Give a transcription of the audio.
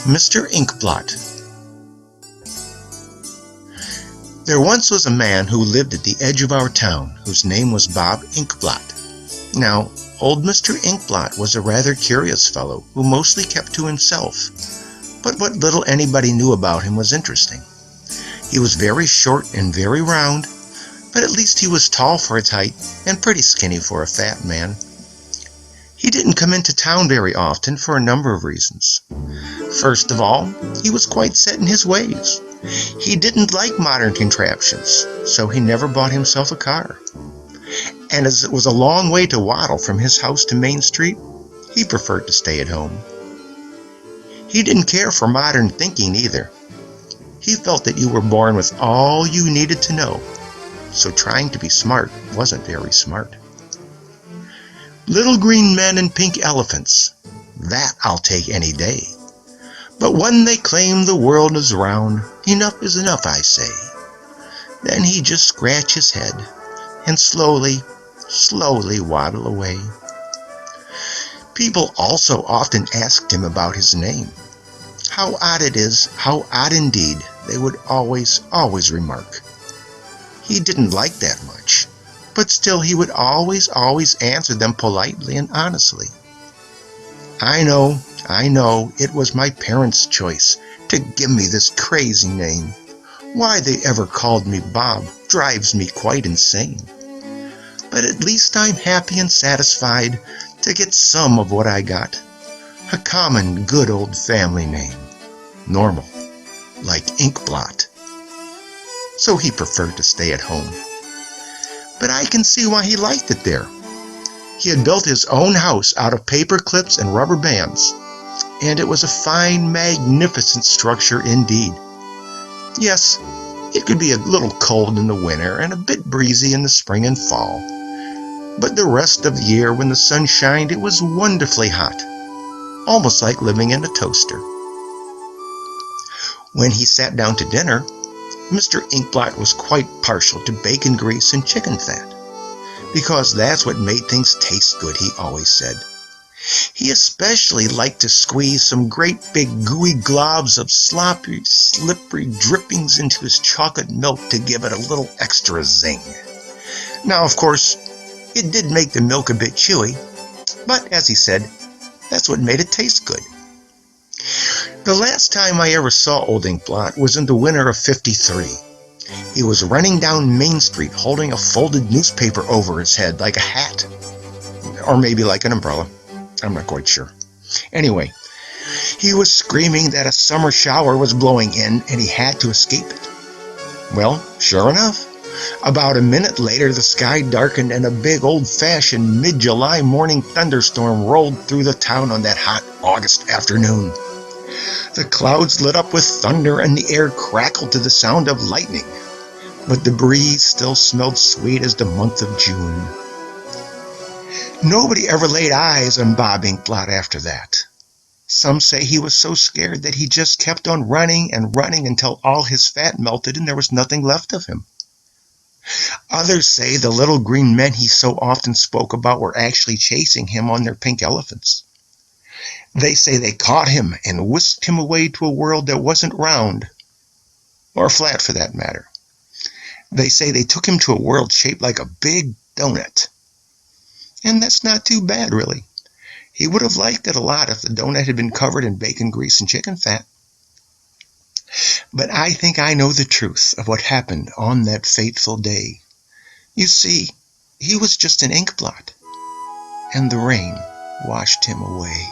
Mr. Inkblot. There once was a man who lived at the edge of our town, whose name was Bob Inkblot. Now, old Mr. Inkblot was a rather curious fellow who mostly kept to himself, but what little anybody knew about him was interesting. He was very short and very round, but at least he was tall for his height and pretty skinny for a fat man. He didn't come into town very often for a number of reasons. First of all, he was quite set in his ways. He didn't like modern contraptions, so he never bought himself a car. And as it was a long way to waddle from his house to Main Street, he preferred to stay at home. He didn't care for modern thinking either. He felt that you were born with all you needed to know, so trying to be smart wasn't very smart. Little green men and pink elephants, that I'll take any day. But when they claim the world is round, enough is enough, I say. Then he just scratch his head and slowly waddle away. People also often asked him about his name. How odd it is, how odd indeed, they would always remark. He didn't like that much, but still he would always answer them politely and honestly. I know, it was my parents' choice to give me this crazy name. Why they ever called me Bob drives me quite insane. But at least I'm happy and satisfied to get some of what I got. A common, good old family name. Normal, like Inkblot. So he preferred to stay at home. But I can see why he liked it there. He had built his own house out of paper clips and rubber bands, and it was a fine, magnificent structure indeed. Yes, it could be a little cold in the winter and a bit breezy in the spring and fall, but the rest of the year when the sun shined, it was wonderfully hot, almost like living in a toaster. When he sat down to dinner, Mr. Inkblot was quite partial to bacon grease and chicken fat, because that's what made things taste good, he always said. He especially liked to squeeze some great big gooey globs of sloppy, slippery drippings into his chocolate milk to give it a little extra zing. Now, of course, it did make the milk a bit chewy, but as he said, that's what made it taste good. The last time I ever saw old Inkblot was in the winter of '53. He was running down Main Street holding a folded newspaper over his head like a hat, or maybe like an umbrella. I'm not quite sure. Anyway, he was screaming that a summer shower was blowing in and he had to escape it. Well, sure enough, about a minute later the sky darkened and a big old-fashioned mid-July morning thunderstorm rolled through the town on that hot August afternoon. The clouds lit up with thunder and the air crackled to the sound of lightning, but the breeze still smelled sweet as the month of June. Nobody ever laid eyes on Bob Inkblot after that. Some say he was so scared that he just kept on running and running until all his fat melted and there was nothing left of him. Others say the little green men he so often spoke about were actually chasing him on their pink elephants. They say they caught him and whisked him away to a world that wasn't round, or flat for that matter. They say they took him to a world shaped like a big donut. And that's not too bad, really. He would have liked it a lot if the donut had been covered in bacon grease and chicken fat. But I think I know the truth of what happened on that fateful day. You see, he was just an inkblot, and the rain washed him away.